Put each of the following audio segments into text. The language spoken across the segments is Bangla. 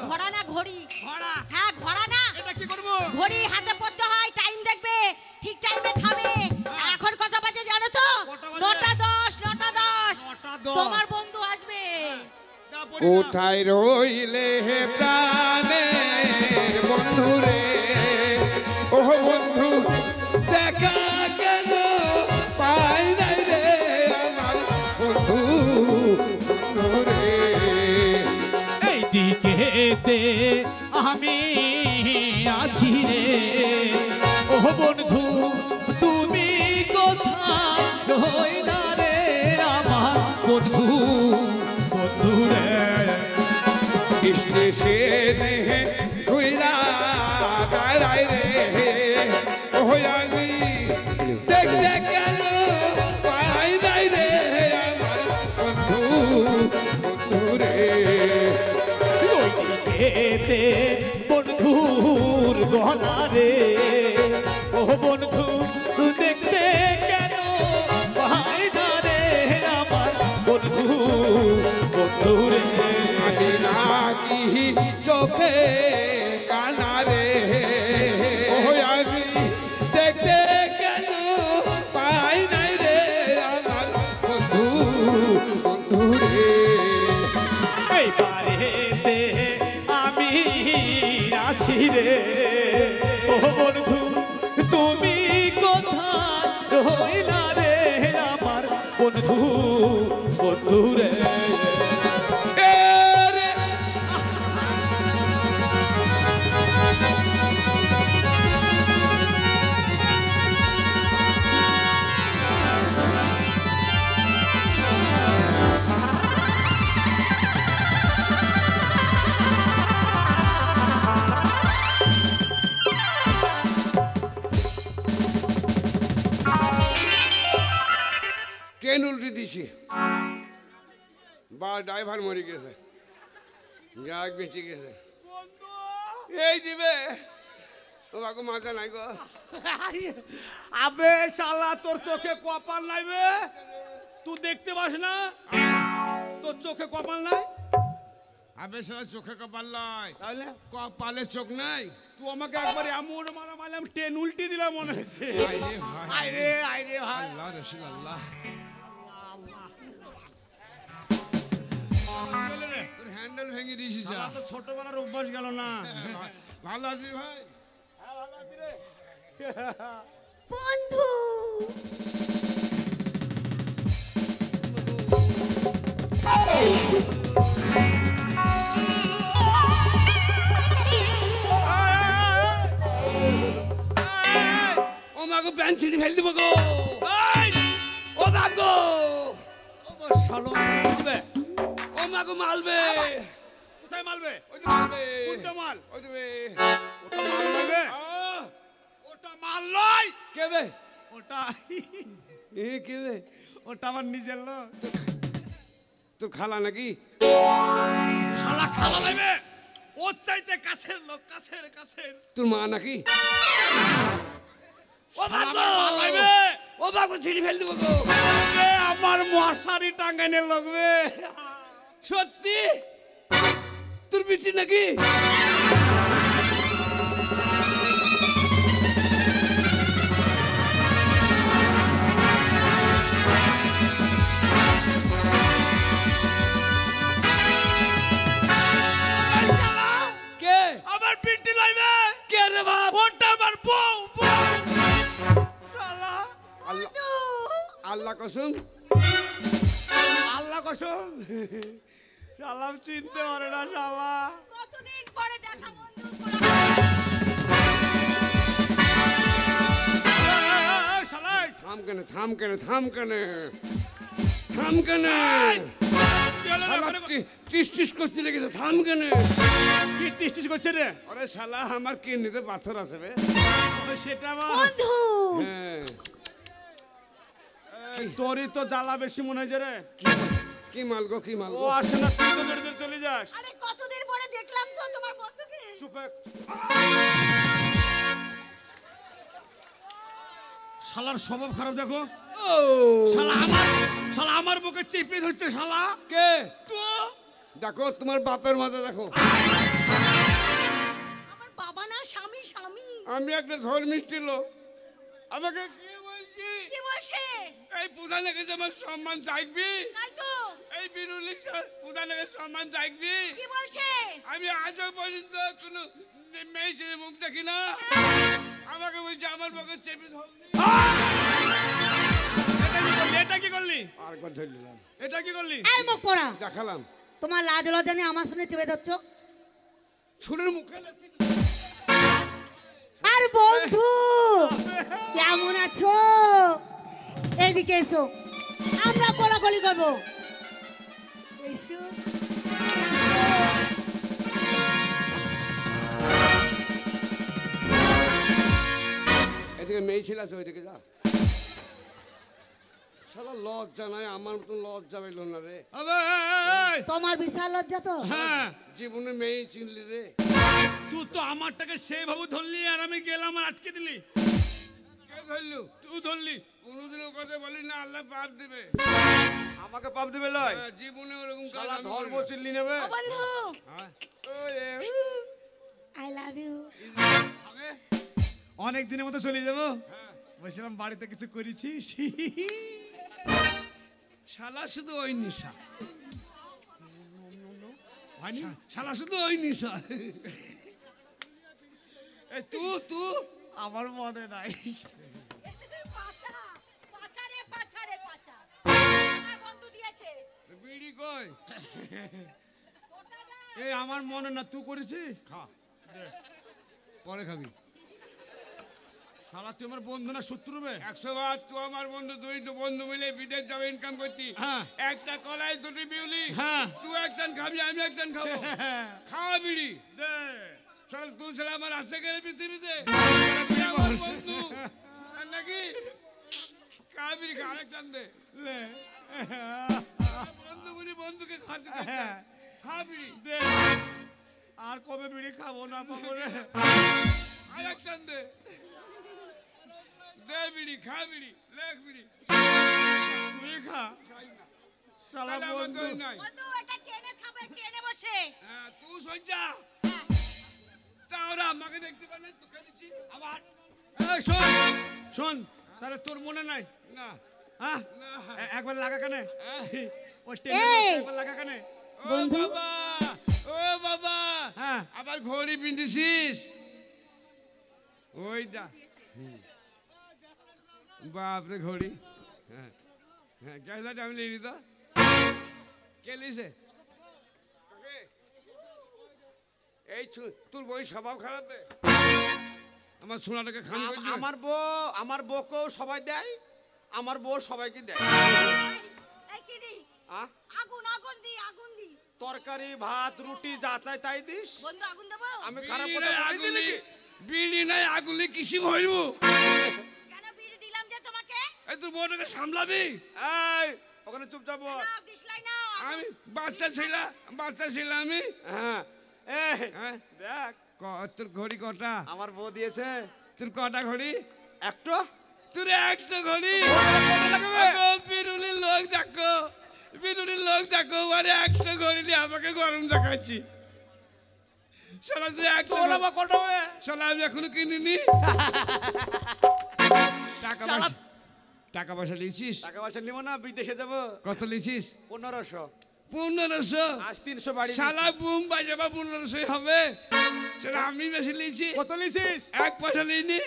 ঘোড়া না ঘড়ি? হ্যাঁ ঘোড়া না। এটা কি করব? ঘড়ি হাতে পড়তে হয়, টাইম দেখবে, ঠিক টাইমে খাবে। এখন কটা বাজে জানো তো? 9টা 10, 9টা 10। তোমার বন্ধু আসবে। কোথায় রইলে হে প্রাণে বন্ধু রে, ও বন্ধু দেখা কেন পাই নাই রে আমার বন্ধু, বন্ধু রে। এই দিকেতে আমি আছি রে, ও বন্ধু তুমি কোথায় রইলা রে আমার বন্ধু, বন্ধু রে। স্টেশনে ঘুরা বেড়াই রে, ও আমি দেখতে কেন পাই নাই রে আমার বন্ধু, বন্ধু রে। ওই দিকেতে বন্ধুর গলা রে, ও বন্ধু দেখতে কেন পাই না রে আমার বন্ধু, বন্ধু রে। আমি নাকি চোখে কানা রে, ও আমি দেখতে কেন পাই নাই রে আমার বন্ধু, বন্ধু রে। এই বাড়িতে আমি আছি রে, ও বন্ধু তুমি কোথায় রইলা রে আমার বন্ধু, বন্ধু রে। ট্রেন উল্টে দিছি, বা ড্রাইভার মরে গেছে, যাক বেঁচে গেছে। এই দিবে তোমাকে মাথা নাই গো। আবে শালা তোর চোখে কপাল নাইবে, তুই দেখতে পাস না? তোর চোখে কপাল নাই? আবে শালা চোখে কপাল নাই, তাহলে কপালে চোখ নাই। তুই আমাকে একবার এমন মারা মারলাম, ট্রেন উল্টে দিলাম মনে হচ্ছে। আইরে আইরে ভাই, আল্লাহ রসুল আল্লাহ। তোর হ্যান্ডেল ভেঙে দিয়েছি যা। তো ছোটবেলার অভ্যাস গেল না। ভালো আছিস ভাই? হ্যাঁ ভালো আছি রে বন্ধু ও মাগো প্যান্ট ছিঁড়ে ফেল দিব গো। ও মাগো, শালো মারবে। ও মাগো মালবে। কোথায় মারবে? ওই যে মালবে। কোনটা মাল? ওই যে ওটা মাল মারবে? ওটা মাল নয়। কে বে? ওটা কে বে? ওটা আমার নিজের লোক। তো খালা নাকি? শালা খালা নেবে, ওর চাইতে কাছের লোক, কাছের কাছের। তোর মা নাকি? ও মাগো মারবে, ও মাগো ছিঁড়ে ফেল দিব গো। আমার মশারি টাঙ্গাইনের লাগবে। সত্যি তোর বিটি নাকি? কে? আমার পিন্টি লাইবে। কে রে বাপ? ওটা আমার বউ, বউ। শালা আল্লাহ, আল্লাহ কসম, আল্লাহ কসম, শালা চিনতে পারে না শালা। কতদিন পরে দেখা বন্ধু। শালা থাম কেন, থাম কেন, থাম কেন, থাম কেন? টিস টিস করতে লেগেছে, থাম কেন? কি টিস টিস করছে রে? আরে শালা আমার কিডনিতে পাথর আছে বে। সেটা বন্ধু হ্যাঁ, তোরই তো জ্বালা বেশি মনে হয়েছে রে। কি মাল গো, কি মাল ও গো? আসে না, তুই তো দৌড়ে দৌড়ে চলে যাস। আরে কতদিন পরে দেখলাম তো তোমার বন্ধুকে। চুপে। শালার স্বভাব খারাপ দেখো। ও শালা আমার বুকে চেপে ধরছে শালা। কে? তো দেখো তোমার বাপের মাথা দেখো। আমার বাবা না, স্বামী স্বামী। আমি একটা ধর্মিষ্ঠ লোক, আমাকে কি বলছি? কি বলছে? এই প্রধানের কাছে আমার সম্মান চাইবি? তাই তো। এই বিরুলি প্রধানের কাছে সম্মান চাইবি? কি বলছে? আমি আজও পর্যন্ত কোনো মেয়ে ছেলে মুখ দেখি না, আমাকে বলছে আমার বউকে চেপে ধরলি। এটা কি করলি? আরেকবার ধরে নিলাম। এটা কি করলি? এই মুখ পোড়া, দেখালাম তোমার লাজ লজ্জা নেই আমার সামনে চেপে ধরছো? ছুরির মুখে লাগছে। আর বন্ধু কেমন আছো? এইদিকে এসো, আমরা কোলাকুলি করবো। এসো। এদিকে মেয়ে ছিল আছে, ওইদিকে যা। শালা লজ্জা নাই, আমার মতো লজ্জা পেল না রে। তোমার বিশাল লজ্জা তো। হ্যাঁ, জীবনে মেয়ে চিনলি রে। তুই তো আমারটাকে সেইভাবে ধরলি আর আমি গেলাম আর আটকে দিলি। কে ধরলু? তুই ধরলি। কোনোদিনও কথা বলি না, আল্লাহ পাপ দেবে। আমাকে পাপ দেবে লয়? হ্যাঁ, জীবনে ওরকম কাজ শালা আমি ধর্ম করি না। চিনলি নেবে। ও বন্ধু, হ্যাঁ। I love you. অনেক দিনের মতো চলে যাবো। বলছিলাম বাড়িতে কিছু করেছিস? শালা শুধু ওই নিশা, হয়নি? শালা শুধু ওই নিশা। এই তু আমার মনে নাই। পাছা রে পাছা রে পাছা। আমার বন্ধু দিয়েছে। বিড়ি কই? এই আমার মনে না, তুই করেছিস? খা, পরে খাবি। শালা তুই আমার বন্ধু না শত্রু বে? 100 বার তুই আমার বন্ধু, দুই তো বন্ধু মিলে বিদেশ যাবে ইনকাম করতি। হ্যাঁ। একটা কলাই দুটি বিউলি। হ্যাঁ। তুই একটান খাবি, আমি একটান খাবো। খাওয়া বিড়ি শালা, তুই ছাড়া আমার আছে কেন পৃথিবীতে? তুই আমার বন্ধু আর নাকি? খা বিড়ি, খা, আরেকটান দে। বন্ধু বলি বন্ধুকে খাতে দে। খা বিড়ি দে। আর কবে বিড়ি খাবো না পাবো রে? আরেকটান দে। দে বিড়ি, খা বিড়ি, লেখ বিড়ি। তুই খা। শালা তাহলে আমার বন্ধু। দই নাই। বন্ধু এটা ট্রেনে খাবে, ট্রেনে বসে। হ্যাঁ, তুই সজ্জা তা ওরা আমাকে দেখতে পারে, তোকে দিচ্ছি আবার। এই শোন শোন, তাহলে তোর মনে নাই? না হ্যাঁ, না। একবার লাগা কানে। হ্যাঁ। ওই এই! টেনে একবার লাগা কানে। ও বন্ধু। বাবা, ও বাবা, হ্যাঁ। আবার ঘড়ি পিন্ধিছিস? ওই দা বাপরে ঘড়ি। হ্যাঁ হ্যাঁ, ক্যাসেট আমি লিখি তো। কে লিখছে? এই তোর বই স্বভাব খারাপ রে। আমার সোনাটাকে খান করে দিবে। আমার বউকেও সবাই দেয়, আমার বউ সবাইকে দেয়। এই কি দি? আ? আগুন আগুন দি, আগুন দি। তরকারি ভাত রুটি যা চাই তাই দিস। বন্ধু আগুন দেবো? আমি খারাপ বিড়ি কথা নাই বলেছি আগুলি, নাকি? বিড়ি নাই আগুলি কিসি হইব? কেন বিড়ি দিলাম যে তোমাকে? এই তোর বউটাকে সামলাবি? এই ওখানে চুপচাপ বল। নাও দিসলাই নাও। আমি বাচ্চা ছিলাম আমি। হ্যাঁ, এই হ্যাঁ, দেখ তোর ঘড়ি কটা? আমার বউ দিয়েছে তোর কটা ঘড়ি? একটা। তোর একটা ঘড়ি? কত লাগবে? বিরুলির লোক দেখো, বিরুলির লোক দেখো, আরে একটা ঘড়ি নিয়ে আমাকে গরম দেখাচ্ছি। শালা তুই একটা তোর আবার কত হবে? শালা আমি এখনো কিনিনি। টাকা শালা- পয়সা, টাকা পয়সা লিছিস? টাকা পয়সা নিব না, বিদেশে যাবো। কত লিছিস? 1500। 1500? আজ 300 বাড়ি শালা বুম বাজাবা 1500 হবে? সেটা আমি বেশি লিছি। কত নিছিস? 1 পয়সা লিনি।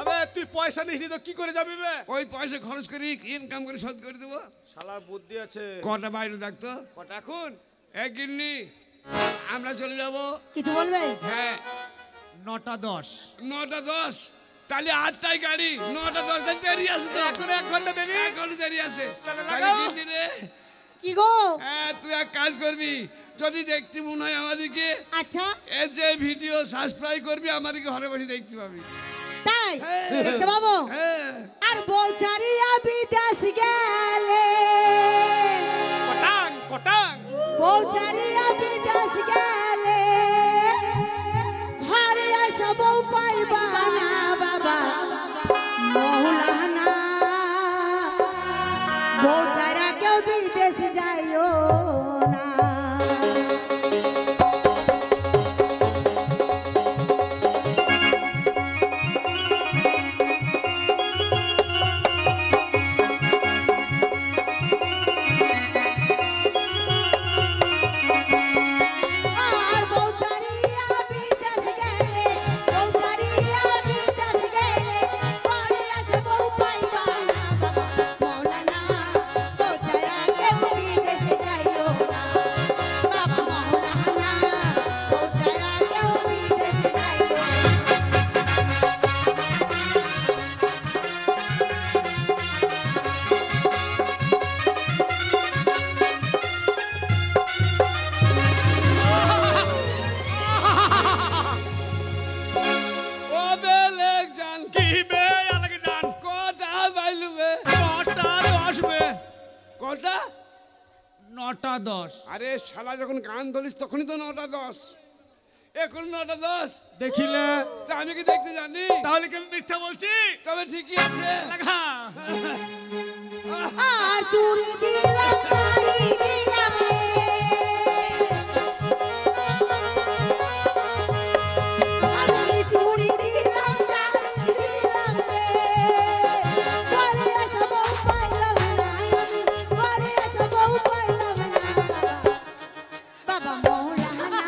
আবে তুই পয়সা নিসনি তো কি করে যাবি বে? ওই পয়সা খরচ করি, ইনকাম করে শোধ করে দেবো। শালার বুদ্ধি আছে। কটা বাইরে দেখতো? কটা এখন? এক গিন্নি, আমরা চলে যাবো। কিছু বলবে? হ্যাঁ, 9টা 10। 9টা 10, তাহলে 8টায় গাড়ি। 9টা 10 দেরি আছে তো। এখন 1 ঘন্টা দেরি। এক ঘন্টা দেরি আছে। তাহলে তাহলে লাগাও। গিন্নি রে, কি গো? হ্যাঁ তুই এক কাজ করবি, যদি দেখতে মনে হয় আমাদেরকে, আচ্ছা এই যে ভিডিও সাবস্ক্রাইব করবি, আমাদেরকে ঘরে বসে দেখতে পাবি। তাই হ্যাঁ। দেখতে পাবো? হ্যাঁ, আর বউ ছাড়িয়া বিদেশ গেলে, কটাং কটাং। বউ ছাড়িয়া বিদেশ গেলে, ঘরে এসে বউ পাইবা না বাবা মৌলানা। বউ ছাড়া কেউ বিদেশ যাইও না। কটা? 9টা 10। আরে শালা যখন গান ধরিস তখনই তো 9টা 10। এখন 9টা 10। দেখিলে তা আমি কি দেখতে জানি? তাহলে কি আমি মিথ্যা বলছি? তবে ঠিকই আছে। লাগা। আর চুরি দিলাম শাড়ি দিলাম রে আমি চুরি দিলাম শাড়ি দিলাম রে ঘরে আছে বউ পাইলাম না আমি ঘরে আছে বউ পাইলাম না বাবা মৌলানা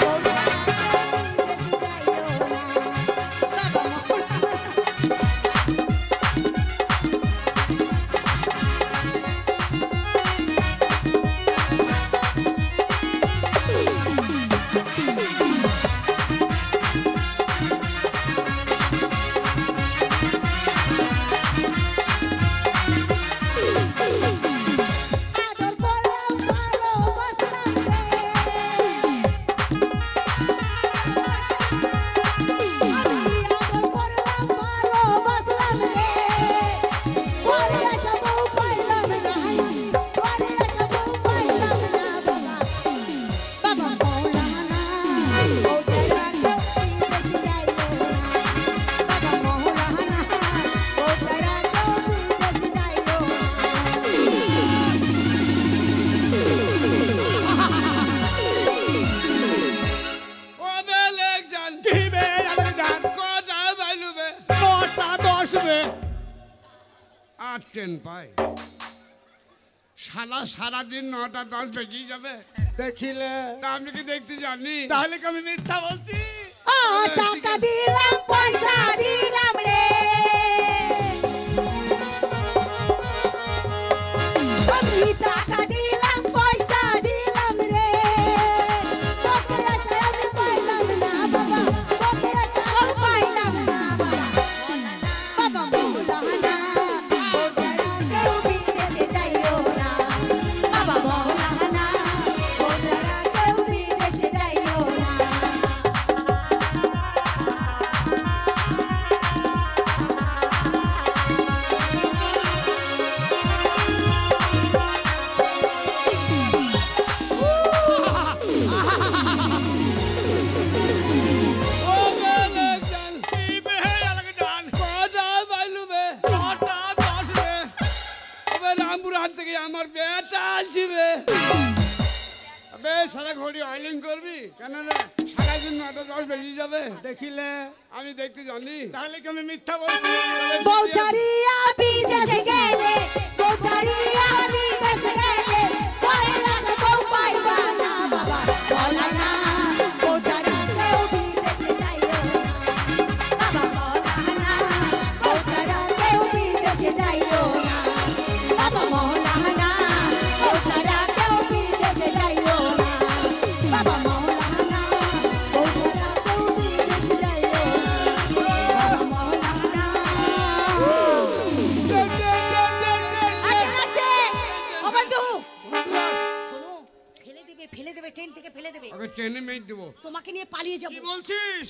বউ বেশি যাইও না বাবা মৌলানা আদর করলাম ভালোবাসলাম রে আমি আদর করলাম ভালোবাসলাম রে ঘরে আছে বউ পাইলাম না আমি ঘরে আছে বউ পাইলাম না বাবা মৌলানা বউ তারা কেউ বেশি যাইও না বাবা মৌলানা বউ তারা কেউ বেশি যাইও না ও বেলেগ জান কি বে আলাদা জান? কটা বাইলুবে? 9টা 10 বে। আর ট্রেন পাই শালা সারাদিন 9টা 10 বেজেই যাবে। দেখিলে তা আমি কি দেখতে জানি? তাহলে কি আমি মিথ্যা বলছি? ও টাকা দিলাম পয়সা দিলাম রে আমি টাকা দিলাম পয়সা দিলাম রে তোকে আছে আমি পাইলাম না বাবা তোকে আছে আমি পাইলাম না বাবা মৌলানা ওটারা কেউ বিদেশে যাইও না বাবা মৌলানা ওটারা কেউ বিদেশে যাইও না ও বেলেগ জান কি বে আলাদা জান? কটা বাইলুবে? 9টা 10 বে। আবে রামপুরহাট থেকে আমার বেটা আসবে। আবে সারা ঘড়ি অয়েলিং করবি কেন রে? সারাদিন 9টা 10 বেজে যাবে। দেখিলে আমি দেখতে জানি? তাহলে কি আমি মিথ্যা বলছি? বৌচারিয়া বিদেশে গেলে বৌচারিয়া বিদেশে গেলে ঘরে আছে বউ পাইবা না বাবা মৌলানা বৌচারিয়া কেউ বিদেশে যাইও না বাবা মৌলানা বৌচারিয়া কেউ বিদেশে যাইও না বাবা মৌলানা বৌচারিয়া কেউ বিদেশে যাইও না বাবা মৌলানা বৌচারিয়া কেউ বিদেশে যাইও না বাবা মৌলানা ফেলে দেবে ট্রেন থেকে ফেলে দেবে ওকে ট্রেনে মেয়ে দেবো। তোমাকে নিয়ে পালিয়ে কি যাবো বলছিস?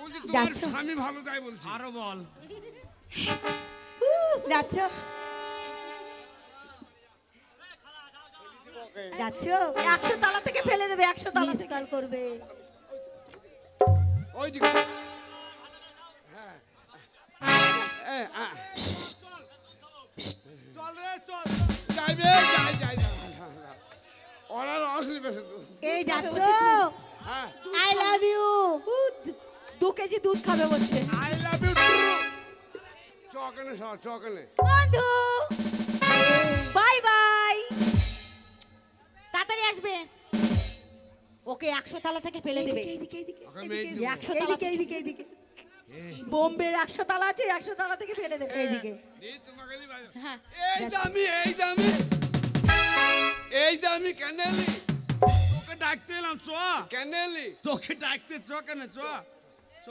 বলছি তোমার যাচ্ছ? স্বামী ভালো তাই বলছি। আরো বল। যাচ্ছ যাচ্ছ 100 তালা থেকে ফেলে দেবে 100 তালা থেকে কল করবে ওই দিকে হ্যাঁ চল রে চল। যাইবে যাই যাই ওরা রস লিবেছে তো। এই যাচ্ছ হ্যাঁ আই লাভ ইউ 2 কেজি দুধ খাবে বলছে আই লাভ ইউ চকনে সর চকনে। বন্ধু বাই বাই তাড়াতাড়ি আসবে ওকে 100 তালা থেকে ফেলে দেবে ওকে মেয়ে দেবো। 100 তালা এইদিকে বোম্বের 100 তালা আছে 100 তালা থেকে ফেলে দেবে এইদিকে এই তোমাকে লি বাজা। হ্যাঁ এই দামি কেন এলি? তোকে ডাকতে এলাম চ। কেন এলি? তোকে ডাকতে চ কেন চ। চ।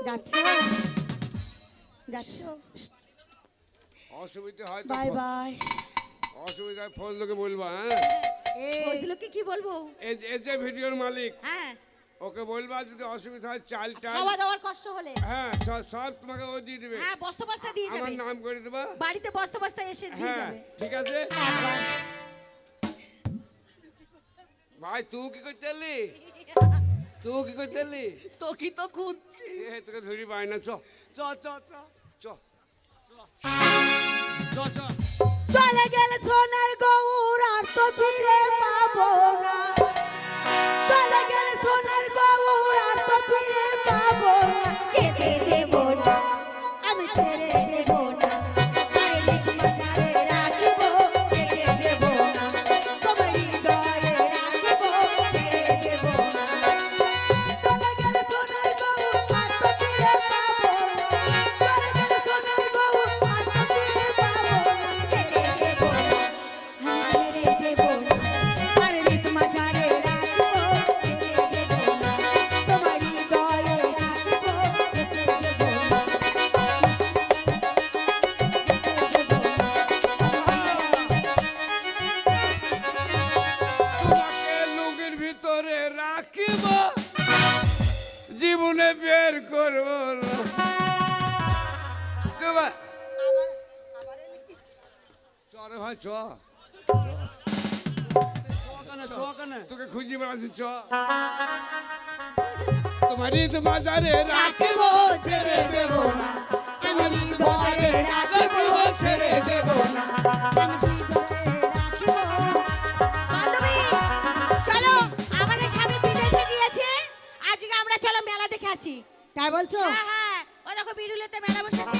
যাচ্ছ যাচ্ছ অসুবিধা হয় তো বাই বাই অসুবিধা ফোন লোকে বলবা। হ্যাঁ এই ফজলুকে কি বলবো এই যে ভিডিওর মালিক হ্যাঁ ওকে বলবা যদি অসুবিধা হয় চাল টাল খাওয়া দাওয়ার কষ্ট হলে হ্যাঁ সব তোমাকে ও দিয়ে দেবে হ্যাঁ বস্তা বস্তা দিয়ে আমার যাবে নাম করে দেবা বাড়িতে বস্তা বস্তা এসে দিয়ে হ্যাঁ যাবে ঠিক আছে একবার। ভাই তুই কি করতে এলি তুই কি করতে এলি তোকে তো খুঁজছি। তোকে ধরি পাই না চ চ চ চ চ চ চ চলে গেলে সোনার গৌর আর তো ফিরে পাবো না চলে গেলে সোনার গৌর আর তো ফিরে পাবো না যেতে দেব না আমি ছেড়ে দেব না আরে লিখি চারে রাখিব যেতে দেব না তোমার হৃদয়ে রাখিব ছেড়ে দেব না চলে গেলে সোনার গৌর আর তো ফিরে পাবো না চলে গেলে সোনার গৌর আর তো ফিরে পাবো না যেতে দেব না আমি ছেড়ে দেব না আরে লিখি চারে রাখিব ছেড়ে দেব না তোমার হৃদয়ে রাখিব যেতে দেব না তোমাকে লুঙ্গির ভিতরে রাখিব জীবনে বের করব না তোমার চরে ভাই চ তোকে খুঁজি বেড়াচ্ছি চ তোমারই তো বাজারে রাখিব ছেড়ে দেব না আমি হৃদয়ে রাখিব ছেড়ে দেব না আমি হৃদয়ে রাখিব বান্ধবী চলো আমাদের স্বামী বিদেশে গিয়েছে আজকে আমরা চলো মেলা দেখে আসি তাই বলছো? হ্যাঁ হ্যাঁ ও দেখো বিরুলেতে মেলা বসেছে